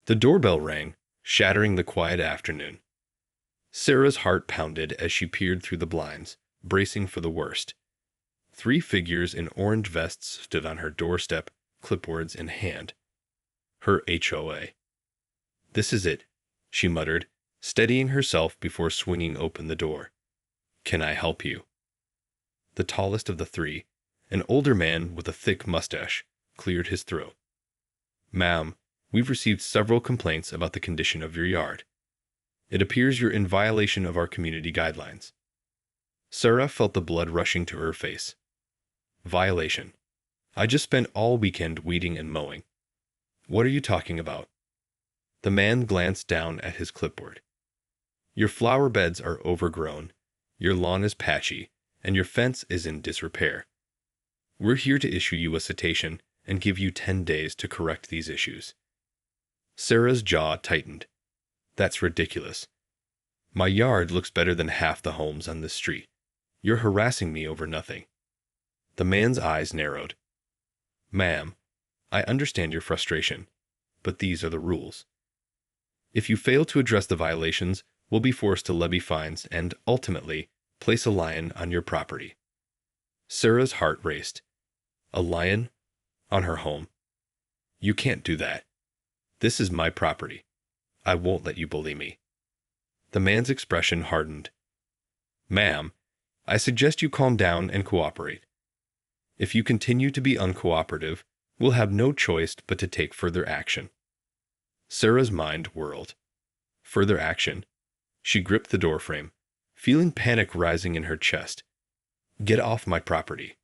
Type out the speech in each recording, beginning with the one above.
The doorbell rang, shattering the quiet afternoon. Sarah's heart pounded as she peered through the blinds, bracing for the worst. 3 figures in orange vests stood on her doorstep, clipboards in hand. Her HOA. "This is it," she muttered, steadying herself before swinging open the door. "Can I help you?" The tallest of the 3, an older man with a thick mustache, cleared his throat. "Ma'am, we've received several complaints about the condition of your yard. It appears you're in violation of our community guidelines." Sarah felt the blood rushing to her face. Violation. I just spent all weekend weeding and mowing. What are you talking about? The man glanced down at his clipboard. Your flower beds are overgrown, your lawn is patchy, and your fence is in disrepair. We're here to issue you a citation and give you 10 days to correct these issues. Sarah's jaw tightened. That's ridiculous. My yard looks better than half the homes on this street. You're harassing me over nothing. The man's eyes narrowed. "Ma'am, I understand your frustration, but these are the rules. If you fail to address the violations, we'll be forced to levy fines and, ultimately, place a lion on your property." Sarah's heart raced. A lion? On her home? You can't do that. This is my property. I won't let you bully me. The man's expression hardened. "Ma'am, I suggest you calm down and cooperate. If you continue to be uncooperative, we'll have no choice but to take further action." Sarah's mind whirled. Further action? She gripped the doorframe, feeling panic rising in her chest. "Get off my property.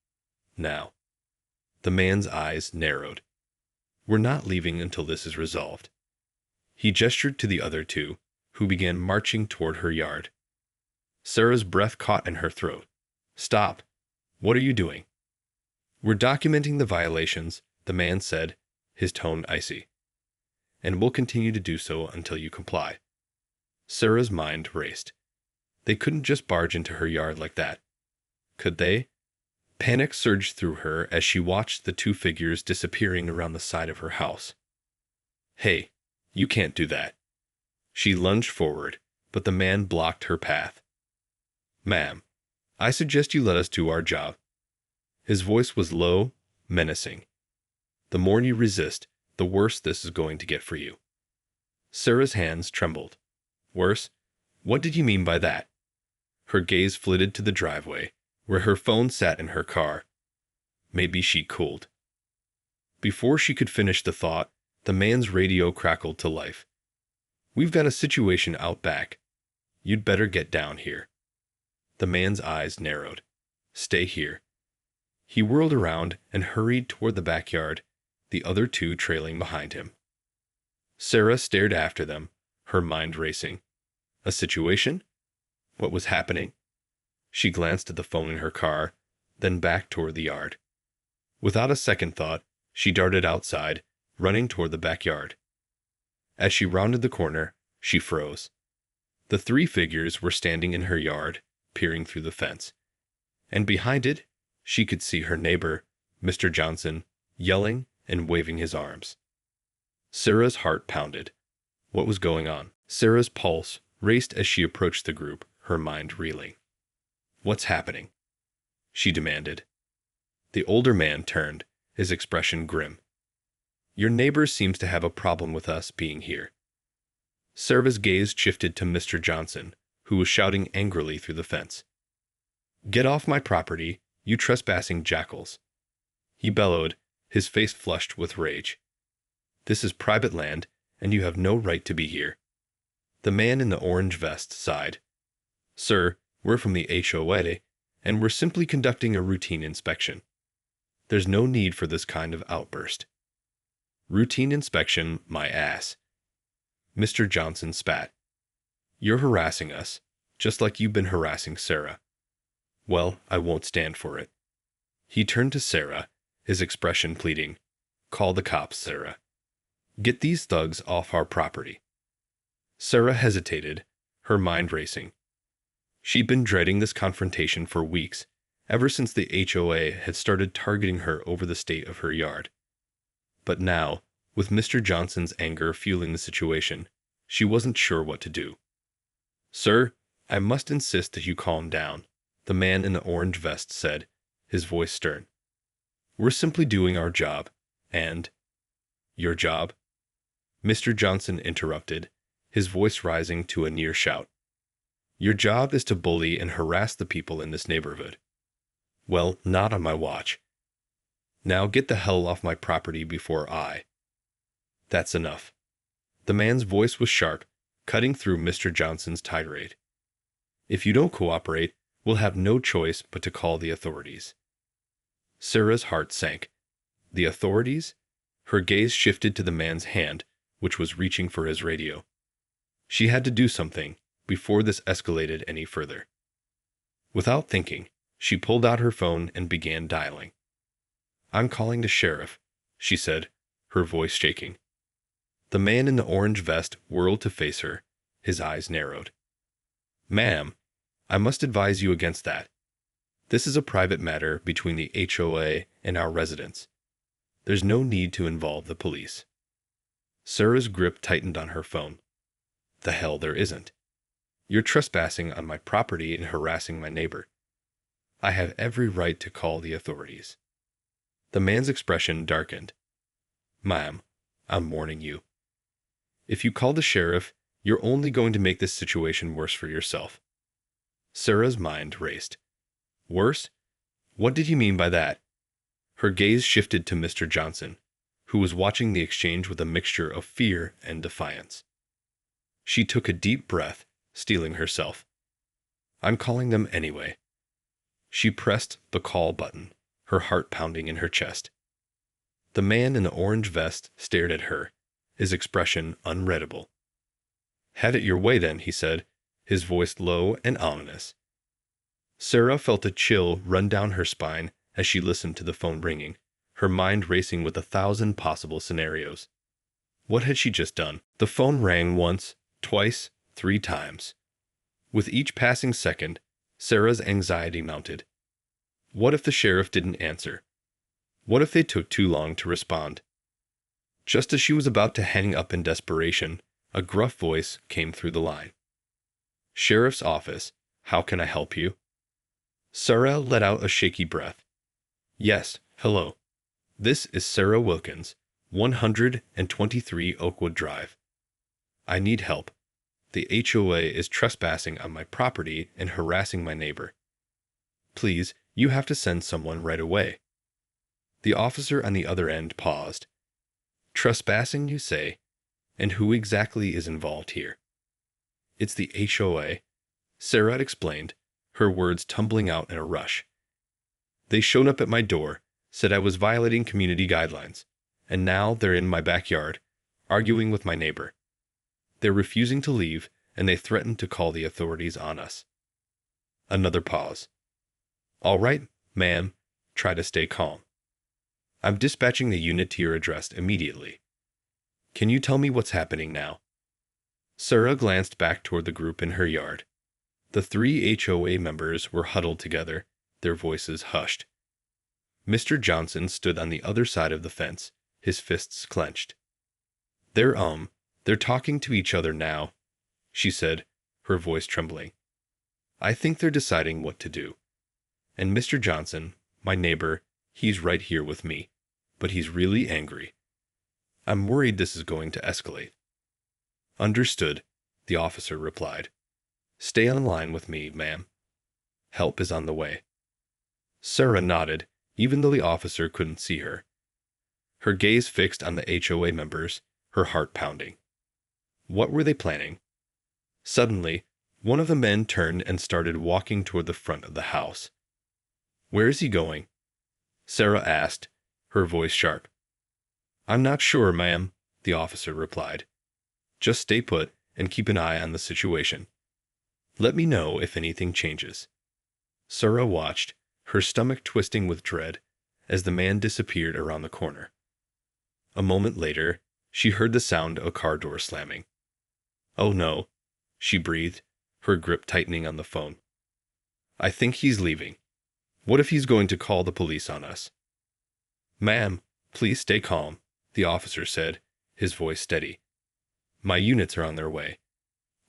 Now." The man's eyes narrowed. "We're not leaving until this is resolved." He gestured to the other 2, who began marching toward her yard. Sarah's breath caught in her throat. "Stop. What are you doing?" "We're documenting the violations," the man said, his tone icy. "And we'll continue to do so until you comply." Sarah's mind raced. They couldn't just barge into her yard like that. Could they? Panic surged through her as she watched the 2 figures disappearing around the side of her house. "Hey, you can't do that." She lunged forward, but the man blocked her path. "Ma'am, I suggest you let us do our job." His voice was low, menacing. "The more you resist, the worse this is going to get for you." Sarah's hands trembled. "Worse? What did you mean by that?" Her gaze flitted to the driveway, where her phone sat in her car. Maybe she cooled. Before she could finish the thought, the man's radio crackled to life. "We've got a situation out back. You'd better get down here." The man's eyes narrowed. "Stay here." He whirled around and hurried toward the backyard, the other 2 trailing behind him. Sarah stared after them, her mind racing. A situation? What was happening? She glanced at the phone in her car, then back toward the yard. Without a second thought, she darted outside, running toward the backyard. As she rounded the corner, she froze. The 3 figures were standing in her yard, peering through the fence. And behind it, she could see her neighbor, Mr. Johnson, yelling and waving his arms. Sarah's heart pounded. What was going on? Sarah's pulse raced as she approached the group, her mind reeling. "What's happening?" she demanded. The older man turned, his expression grim. "Your neighbor seems to have a problem with us being here." Sarah's gaze shifted to Mr. Johnson, who was shouting angrily through the fence. "Get off my property, you trespassing jackals." He bellowed, his face flushed with rage. "This is private land, and you have no right to be here." The man in the orange vest sighed. "Sir, we're from the HOA, and we're simply conducting a routine inspection. There's no need for this kind of outburst." "Routine inspection, my ass." Mr. Johnson spat. "You're harassing us, just like you've been harassing Sarah. Well, I won't stand for it." He turned to Sarah, his expression pleading. "Call the cops, Sarah. Get these thugs off our property." Sarah hesitated, her mind racing. She'd been dreading this confrontation for weeks, ever since the HOA had started targeting her over the state of her yard. But now, With Mr. Johnson's anger fueling the situation, she wasn't sure what to do. "Sir, I must insist that you calm down," the man in the orange vest said, his voice stern. "We're simply doing our job, and—" "Your job?" Mr. Johnson interrupted, his voice rising to a near shout. "Your job is to bully and harass the people in this neighborhood. Well, not on my watch. Now get the hell off my property before I—" "That's enough." The man's voice was sharp, cutting through Mr. Johnson's tirade. "If you don't cooperate, we'll have no choice but to call the authorities." Sarah's heart sank. The authorities? Her gaze shifted to the man's hand, which was reaching for his radio. She had to do something before this escalated any further. Without thinking, she pulled out her phone and began dialing. "I'm calling the sheriff," she said, her voice shaking. The man in the orange vest whirled to face her, his eyes narrowed. "Ma'am, I must advise you against that. This is a private matter between the HOA and our residents. There's no need to involve the police." Sarah's grip tightened on her phone. "The hell there isn't. You're trespassing on my property and harassing my neighbor. I have every right to call the authorities." The man's expression darkened. "Ma'am, I'm warning you. If you call the sheriff, you're only going to make this situation worse for yourself." Sarah's mind raced. "Worse? What did you mean by that?" Her gaze shifted to Mr. Johnson, who was watching the exchange with a mixture of fear and defiance. She took a deep breath, steeling herself. "I'm calling them anyway." She pressed the call button, her heart pounding in her chest. The man in the orange vest stared at her, his expression unreadable. "Have it your way then," he said, his voice low and ominous. Sarah felt a chill run down her spine as she listened to the phone ringing, her mind racing with 1,000 possible scenarios. What had she just done? The phone rang once, twice, 3 times. With each passing second, Sarah's anxiety mounted. What if the sheriff didn't answer? What if they took too long to respond? Just as she was about to hang up in desperation, a gruff voice came through the line. "Sheriff's office, how can I help you?" Sarah let out a shaky breath. "Yes, hello. This is Sarah Wilkins, 123 Oakwood Drive. I need help. The HOA is trespassing on my property and harassing my neighbor. Please, you have to send someone right away." The officer on the other end paused. "Trespassing, you say? And who exactly is involved here?" "It's the HOA," Sarah explained, her words tumbling out in a rush. "They showed up at my door, said I was violating community guidelines, and now they're in my backyard, arguing with my neighbor. They're refusing to leave, and they threatened to call the authorities on us." Another pause. "All right, ma'am, try to stay calm. I'm dispatching the unit to your address immediately. Can you tell me what's happening now?" Sarah glanced back toward the group in her yard. The 3 HOA members were huddled together, their voices hushed. Mr. Johnson stood on the other side of the fence, his fists clenched. They're talking to each other now," she said, her voice trembling. "I think they're deciding what to do. And Mr. Johnson, my neighbor, he's right here with me, but he's really angry. I'm worried this is going to escalate." "Understood," the officer replied. "Stay on line with me, ma'am. Help is on the way." Sarah nodded, even though the officer couldn't see her. Her gaze fixed on the HOA members, her heart pounding. What were they planning? Suddenly, one of the men turned and started walking toward the front of the house. "Where is he going?" Sarah asked, her voice sharp. "I'm not sure, ma'am," the officer replied. "Just stay put and keep an eye on the situation. Let me know if anything changes." Sarah watched, her stomach twisting with dread, as the man disappeared around the corner. A moment later, she heard the sound of a car door slamming. "Oh no," she breathed, her grip tightening on the phone. "I think he's leaving. What if he's going to call the police on us?" "Ma'am, please stay calm," the officer said, his voice steady. My units are on their way.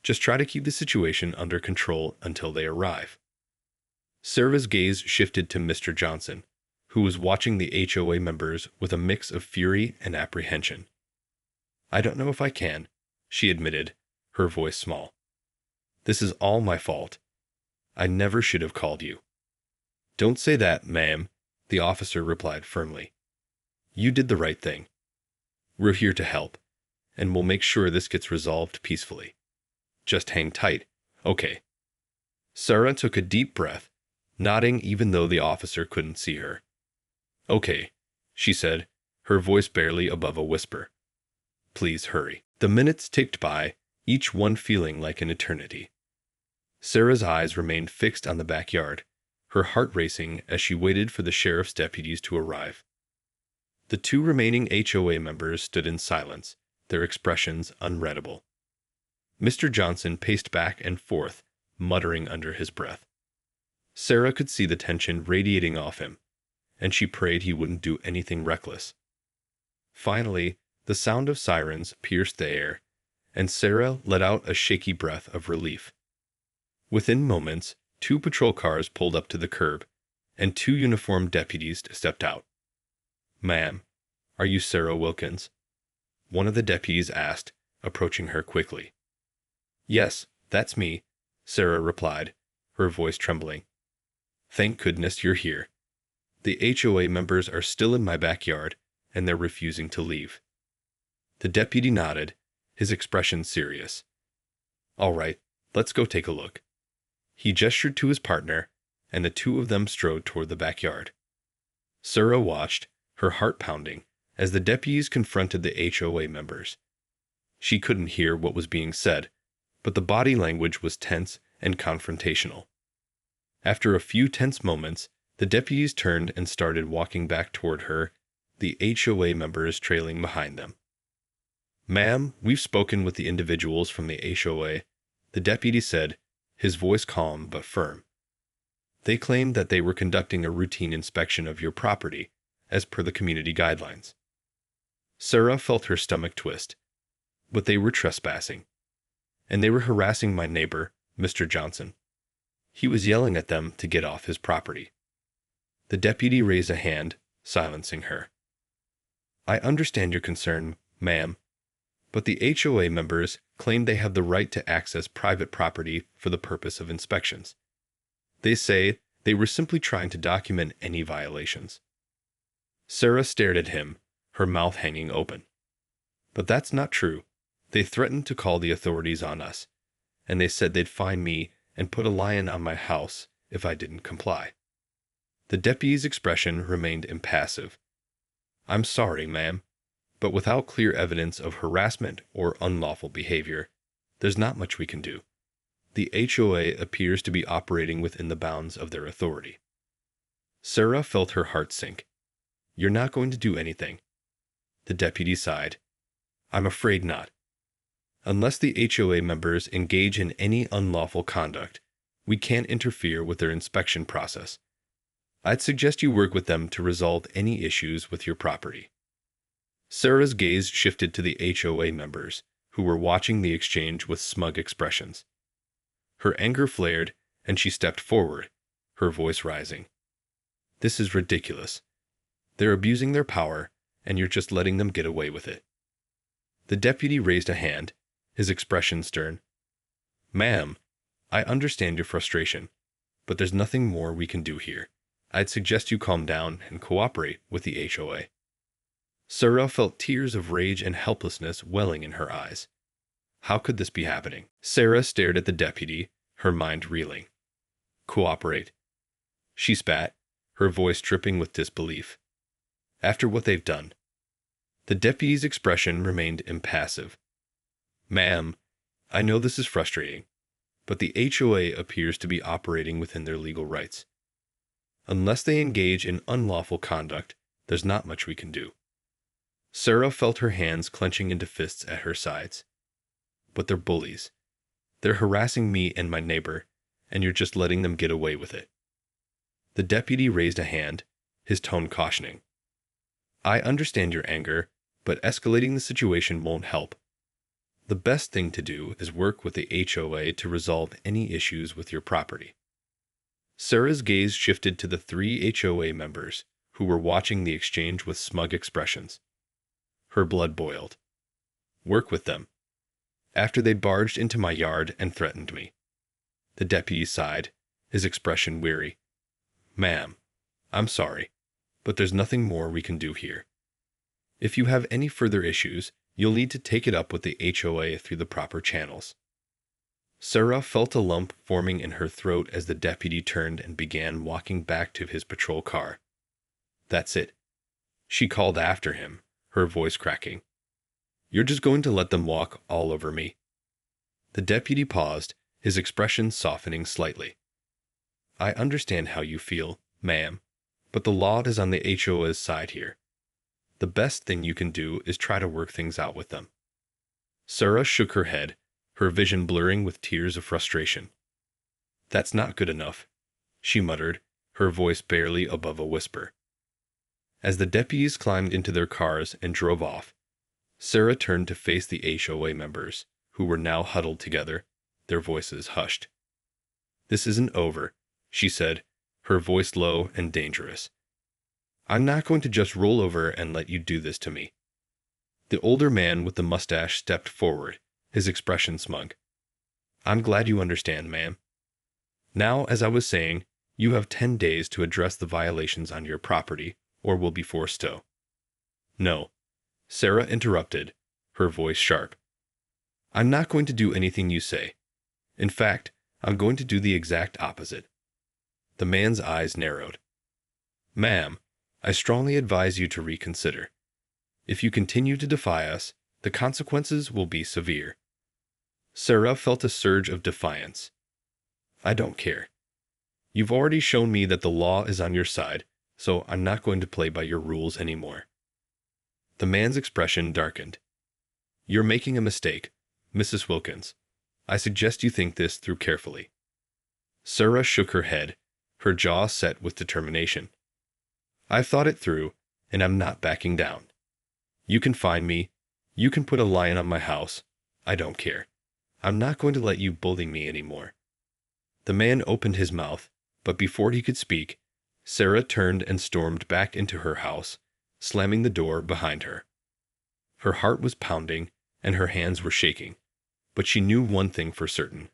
Just try to keep the situation under control until they arrive. Sarah's gaze shifted to Mr. Johnson, who was watching the HOA members with a mix of fury and apprehension. I don't know if I can, she admitted, her voice small. This is all my fault. I never should have called you. Don't say that, ma'am, the officer replied firmly. You did the right thing. We're here to help, and we'll make sure this gets resolved peacefully. Just hang tight, okay? Sarah took a deep breath, nodding even though the officer couldn't see her. Okay, she said, her voice barely above a whisper. Please hurry. The minutes ticked by, each one feeling like an eternity. Sarah's eyes remained fixed on the backyard, her heart racing as she waited for the sheriff's deputies to arrive. The two remaining HOA members stood in silence, their expressions unreadable. Mr. Johnson paced back and forth, muttering under his breath. Sarah could see the tension radiating off him, and she prayed he wouldn't do anything reckless. Finally, the sound of sirens pierced the air, and Sarah let out a shaky breath of relief. Within moments, 2 patrol cars pulled up to the curb, and 2 uniformed deputies stepped out. Ma'am, are you Sarah Wilkins? One of the deputies asked, approaching her quickly. Yes, that's me, Sarah replied, her voice trembling. Thank goodness you're here. The HOA members are still in my backyard, and they're refusing to leave. The deputy nodded, his expression serious. All right, let's go take a look. He gestured to his partner, and the 2 of them strode toward the backyard. Sarah watched, her heart pounding, as the deputies confronted the HOA members. She couldn't hear what was being said, but the body language was tense and confrontational. After a few tense moments, the deputies turned and started walking back toward her, the HOA members trailing behind them. Ma'am, we've spoken with the individuals from the HOA, the deputy said, his voice calm but firm. They claimed that they were conducting a routine inspection of your property, as per the community guidelines. Sarah felt her stomach twist. But they were trespassing. And they were harassing my neighbor, Mr. Johnson. He was yelling at them to get off his property. The deputy raised a hand, silencing her. I understand your concern, ma'am, but the HOA members claim they have the right to access private property for the purpose of inspections. They say they were simply trying to document any violations. Sarah stared at him, her mouth hanging open. But that's not true. They threatened to call the authorities on us, and they said they'd fine me and put a lion on my house if I didn't comply. The deputy's expression remained impassive. I'm sorry, ma'am, but without clear evidence of harassment or unlawful behavior, there's not much we can do. The HOA appears to be operating within the bounds of their authority. Sarah felt her heart sink. You're not going to do anything. The deputy sighed. I'm afraid not. Unless the HOA members engage in any unlawful conduct, we can't interfere with their inspection process. I'd suggest you work with them to resolve any issues with your property. Sarah's gaze shifted to the HOA members, who were watching the exchange with smug expressions. Her anger flared, and she stepped forward, her voice rising. This is ridiculous. They're abusing their power, and you're just letting them get away with it. The deputy raised a hand, his expression stern. Ma'am, I understand your frustration, but there's nothing more we can do here. I'd suggest you calm down and cooperate with the HOA. Sarah felt tears of rage and helplessness welling in her eyes. How could this be happening? Sarah stared at the deputy, her mind reeling. Cooperate. She spat, her voice dripping with disbelief. After what they've done. The deputy's expression remained impassive. Ma'am, I know this is frustrating, but the HOA appears to be operating within their legal rights. Unless they engage in unlawful conduct, there's not much we can do. Sarah felt her hands clenching into fists at her sides. But they're bullies. They're harassing me and my neighbor, and you're just letting them get away with it. The deputy raised a hand, his tone cautioning. I understand your anger, but escalating the situation won't help. The best thing to do is work with the HOA to resolve any issues with your property. Sarah's gaze shifted to the 3 HOA members, who were watching the exchange with smug expressions. Her blood boiled. Work with them. After they barged into my yard and threatened me. The deputy sighed, his expression weary. Ma'am, I'm sorry, but there's nothing more we can do here. If you have any further issues, you'll need to take it up with the HOA through the proper channels. Sarah felt a lump forming in her throat as the deputy turned and began walking back to his patrol car. That's it, she called after him, her voice cracking. You're just going to let them walk all over me? The deputy paused, his expression softening slightly. I understand how you feel, ma'am, but the law is on the HOA's side here. The best thing you can do is try to work things out with them. Sarah shook her head, her vision blurring with tears of frustration. That's not good enough, she muttered, her voice barely above a whisper. As the deputies climbed into their cars and drove off, Sarah turned to face the HOA members, who were now huddled together, their voices hushed. This isn't over, she said, her voice low and dangerous. I'm not going to just roll over and let you do this to me. The older man with the mustache stepped forward, his expression smug. I'm glad you understand, ma'am. Now, as I was saying, you have 10 days to address the violations on your property, or will be forced to. No, Sarah interrupted, her voice sharp. I'm not going to do anything you say. In fact, I'm going to do the exact opposite. The man's eyes narrowed. Ma'am, I strongly advise you to reconsider. If you continue to defy us, the consequences will be severe. Sarah felt a surge of defiance. I don't care. You've already shown me that the law is on your side, so I'm not going to play by your rules anymore. The man's expression darkened. You're making a mistake, Mrs. Wilkins. I suggest you think this through carefully. Sarah shook her head, her jaw set with determination. I've thought it through, and I'm not backing down. You can find me. You can put a lion on my house. I don't care. I'm not going to let you bully me anymore. The man opened his mouth, but before he could speak, Sarah turned and stormed back into her house, slamming the door behind her. Her heart was pounding, and her hands were shaking, but she knew one thing for certain.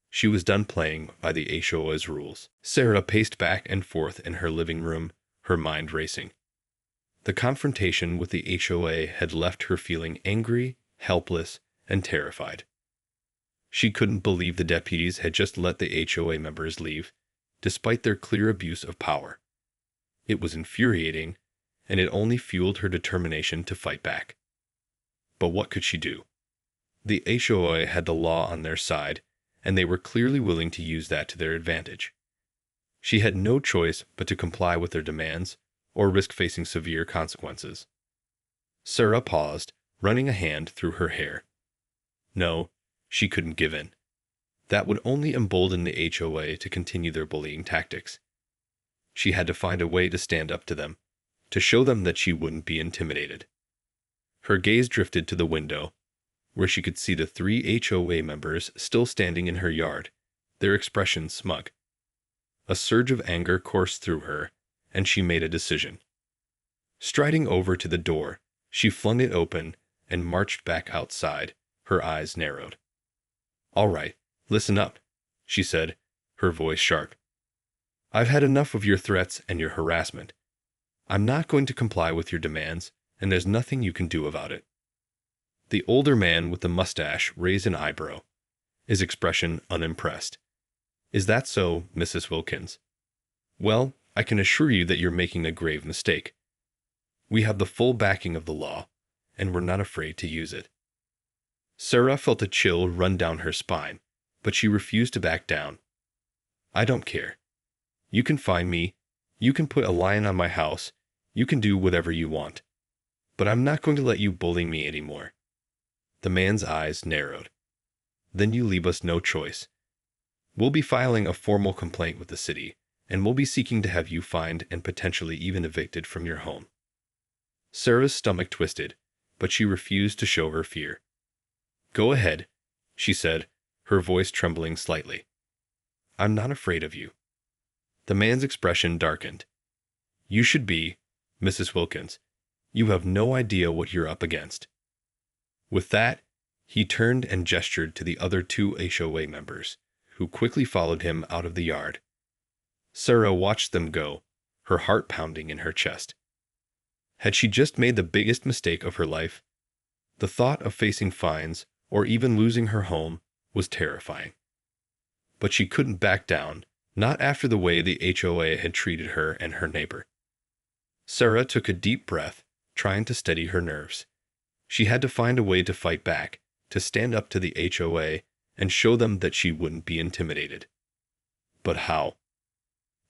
She was done playing by the HOA's rules. Sarah paced back and forth in her living room, her mind racing. The confrontation with the HOA had left her feeling angry, helpless, and terrified. She couldn't believe the deputies had just let the HOA members leave, despite their clear abuse of power. It was infuriating, and it only fueled her determination to fight back. But what could she do? The HOA had the law on their side, and they were clearly willing to use that to their advantage. She had no choice but to comply with their demands, or risk facing severe consequences. Sarah paused, running a hand through her hair. No, she couldn't give in. That would only embolden the HOA to continue their bullying tactics. She had to find a way to stand up to them, to show them that she wouldn't be intimidated. Her gaze drifted to the window, where she could see the 3 HOA members still standing in her yard, their expressions smug. A surge of anger coursed through her, and she made a decision. Striding over to the door, she flung it open and marched back outside, her eyes narrowed. All right, listen up, she said, her voice sharp. I've had enough of your threats and your harassment. I'm not going to comply with your demands, and there's nothing you can do about it. The older man with the mustache raised an eyebrow, his expression unimpressed. Is that so, Mrs. Wilkins? Well, I can assure you that you're making a grave mistake. We have the full backing of the law, and we're not afraid to use it. Sarah felt a chill run down her spine, but she refused to back down. I don't care. You can find me, you can put a lion on my house, you can do whatever you want. But I'm not going to let you bully me anymore. The man's eyes narrowed. Then you leave us no choice. We'll be filing a formal complaint with the city, and we'll be seeking to have you fined and potentially even evicted from your home. Sarah's stomach twisted, but she refused to show her fear. "Go ahead," she said, her voice trembling slightly. "I'm not afraid of you." The man's expression darkened. "You should be, Mrs. Wilkins. You have no idea what you're up against." With that, he turned and gestured to the other two HOA members, who quickly followed him out of the yard. Sarah watched them go, her heart pounding in her chest. Had she just made the biggest mistake of her life? The thought of facing fines, or even losing her home, was terrifying. But she couldn't back down, not after the way the HOA had treated her and her neighbor. Sarah took a deep breath, trying to steady her nerves. She had to find a way to fight back, to stand up to the HOA and show them that she wouldn't be intimidated. But how?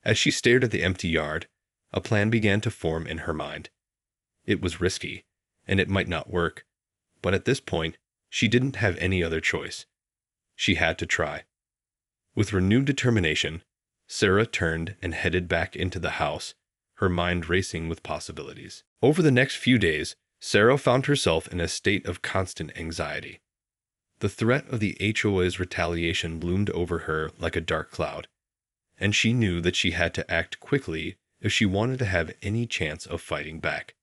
As she stared at the empty yard, a plan began to form in her mind. It was risky, and it might not work, but at this point, she didn't have any other choice. She had to try. With renewed determination, Sarah turned and headed back into the house, her mind racing with possibilities. Over the next few days, Sarah found herself in a state of constant anxiety. The threat of the HOA's retaliation loomed over her like a dark cloud, and she knew that she had to act quickly if she wanted to have any chance of fighting back.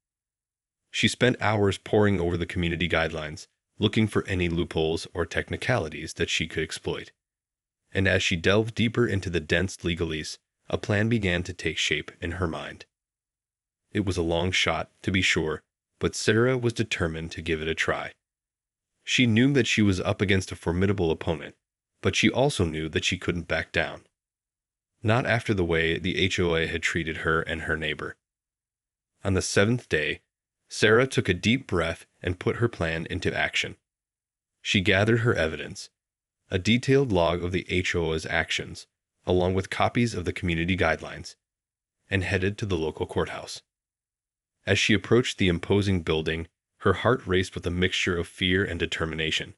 She spent hours poring over the community guidelines, looking for any loopholes or technicalities that she could exploit. And as she delved deeper into the dense legalese, a plan began to take shape in her mind. It was a long shot, to be sure, but Sarah was determined to give it a try. She knew that she was up against a formidable opponent, but she also knew that she couldn't back down. Not after the way the HOA had treated her and her neighbor. On the 7th day, Sarah took a deep breath and put her plan into action. She gathered her evidence, a detailed log of the HOA's actions, along with copies of the community guidelines, and headed to the local courthouse. As she approached the imposing building, her heart raced with a mixture of fear and determination.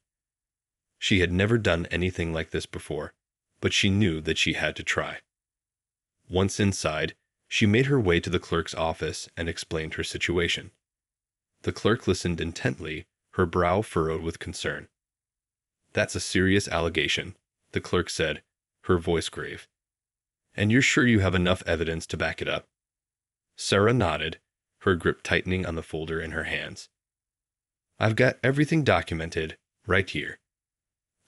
She had never done anything like this before, but she knew that she had to try. Once inside, she made her way to the clerk's office and explained her situation. The clerk listened intently, her brow furrowed with concern. "That's a serious allegation," the clerk said, her voice grave. "And you're sure you have enough evidence to back it up?" Sarah nodded, her grip tightening on the folder in her hands. "I've got everything documented, right here.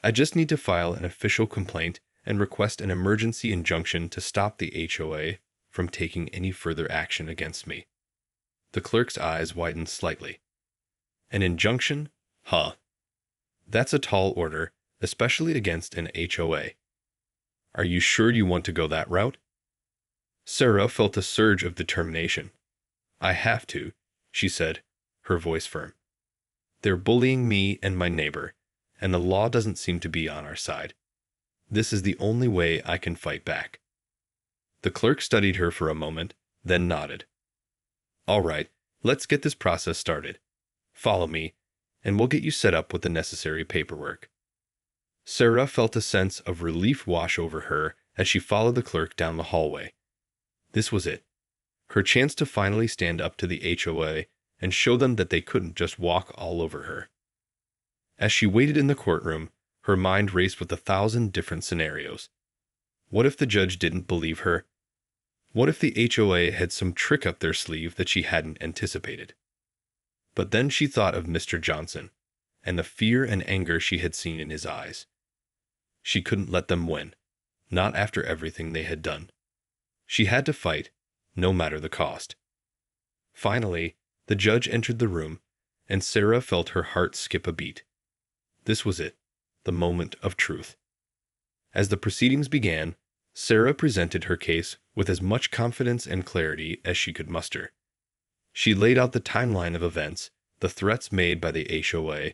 I just need to file an official complaint and request an emergency injunction to stop the HOA from taking any further action against me." The clerk's eyes widened slightly. "An injunction? Huh. That's a tall order, especially against an HOA. Are you sure you want to go that route?" Sarah felt a surge of determination. "I have to," she said, her voice firm. "They're bullying me and my neighbor, and the law doesn't seem to be on our side. This is the only way I can fight back." The clerk studied her for a moment, then nodded. "All right, let's get this process started. Follow me, and we'll get you set up with the necessary paperwork." Sarah felt a sense of relief wash over her as she followed the clerk down the hallway. This was it. Her chance to finally stand up to the HOA and show them that they couldn't just walk all over her. As she waited in the courtroom, her mind raced with 1,000 different scenarios. What if the judge didn't believe her? What if the HOA had some trick up their sleeve that she hadn't anticipated? But then she thought of Mr. Johnson, and the fear and anger she had seen in his eyes. She couldn't let them win, not after everything they had done. She had to fight, no matter the cost. Finally, the judge entered the room, and Sarah felt her heart skip a beat. This was it, the moment of truth. As the proceedings began, Sarah presented her case with as much confidence and clarity as she could muster. She laid out the timeline of events, the threats made by the HOA,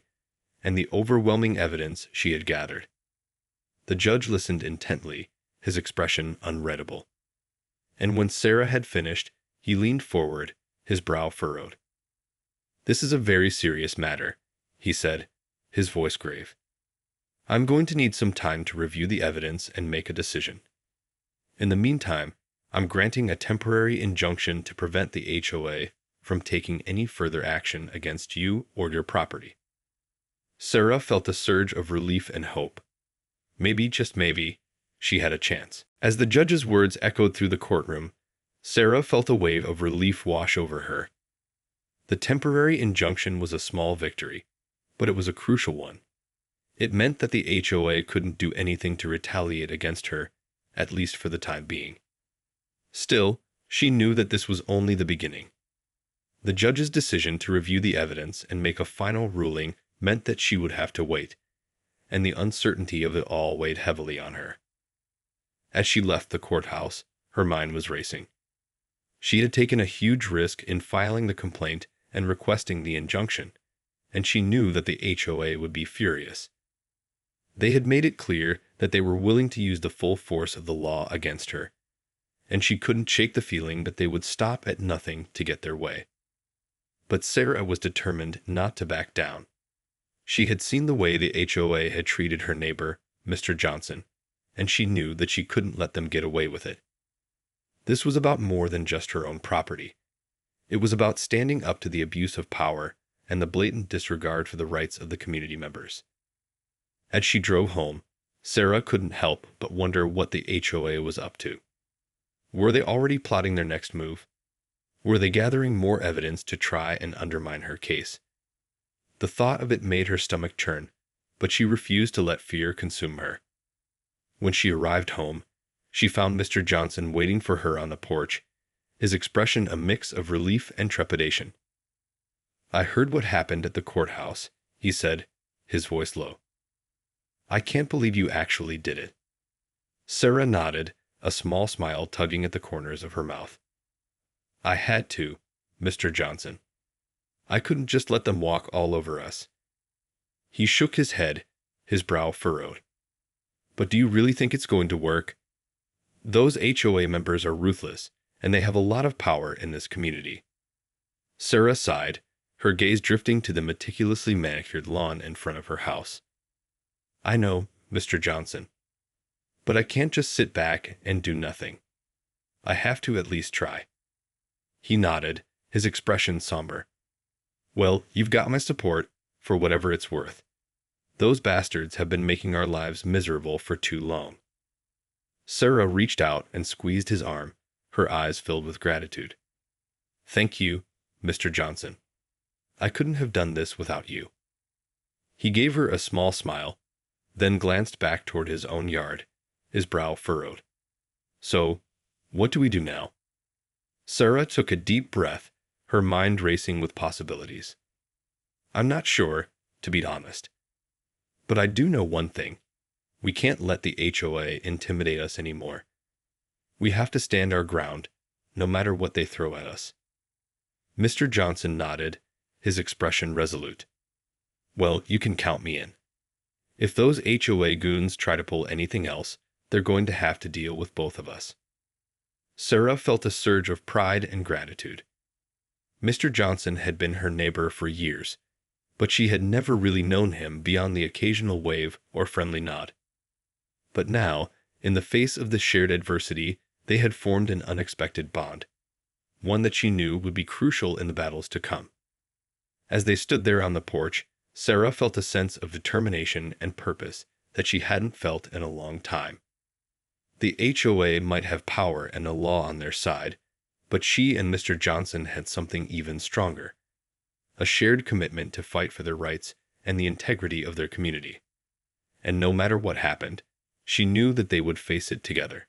and the overwhelming evidence she had gathered. The judge listened intently, his expression unreadable. And when Sarah had finished, he leaned forward, his brow furrowed. "This is a very serious matter," he said, his voice grave. "I'm going to need some time to review the evidence and make a decision. In the meantime, I'm granting a temporary injunction to prevent the HOA from taking any further action against you or your property. Sarah felt a surge of relief and hope. Maybe, just maybe, she had a chance. As the judge's words echoed through the courtroom, Sarah felt a wave of relief wash over her. The temporary injunction was a small victory, but it was a crucial one. It meant that the HOA couldn't do anything to retaliate against her, at least for the time being. Still, she knew that this was only the beginning. The judge's decision to review the evidence and make a final ruling meant that she would have to wait, and the uncertainty of it all weighed heavily on her. As she left the courthouse, her mind was racing. She had taken a huge risk in filing the complaint and requesting the injunction, and she knew that the HOA would be furious. They had made it clear that they were willing to use the full force of the law against her, and she couldn't shake the feeling that they would stop at nothing to get their way. But Sarah was determined not to back down. She had seen the way the HOA had treated her neighbor, Mr. Johnson, and she knew that she couldn't let them get away with it. This was about more than just her own property. It was about standing up to the abuse of power and the blatant disregard for the rights of the community members. As she drove home, Sarah couldn't help but wonder what the HOA was up to. Were they already plotting their next move? Were they gathering more evidence to try and undermine her case? The thought of it made her stomach churn, but she refused to let fear consume her. When she arrived home, she found Mr. Johnson waiting for her on the porch, his expression a mix of relief and trepidation. "I heard what happened at the courthouse," he said, his voice low. "I can't believe you actually did it." Sarah nodded, a small smile tugging at the corners of her mouth. "I had to, Mr. Johnson. I couldn't just let them walk all over us." He shook his head, his brow furrowed. "But do you really think it's going to work? Those HOA members are ruthless, and they have a lot of power in this community." Sarah sighed, her gaze drifting to the meticulously manicured lawn in front of her house. "I know, Mr. Johnson. But I can't just sit back and do nothing. I have to at least try." He nodded, his expression somber. "Well, you've got my support, for whatever it's worth. Those bastards have been making our lives miserable for too long." Sarah reached out and squeezed his arm, her eyes filled with gratitude. "Thank you, Mr. Johnson. I couldn't have done this without you." He gave her a small smile, then glanced back toward his own yard, his brow furrowed. "So, what do we do now?" Sarah took a deep breath, her mind racing with possibilities. "I'm not sure, to be honest. But I do know one thing. We can't let the HOA intimidate us anymore. We have to stand our ground, no matter what they throw at us." Mr. Johnson nodded, his expression resolute. "Well, you can count me in. If those HOA goons try to pull anything else, they're going to have to deal with both of us." Sarah felt a surge of pride and gratitude. Mr. Johnson had been her neighbor for years, but she had never really known him beyond the occasional wave or friendly nod. But now, in the face of the shared adversity, they had formed an unexpected bond, one that she knew would be crucial in the battles to come. As they stood there on the porch, Sarah felt a sense of determination and purpose that she hadn't felt in a long time. The HOA might have power and the law on their side, but she and Mr. Johnson had something even stronger: a shared commitment to fight for their rights and the integrity of their community. And no matter what happened, she knew that they would face it together.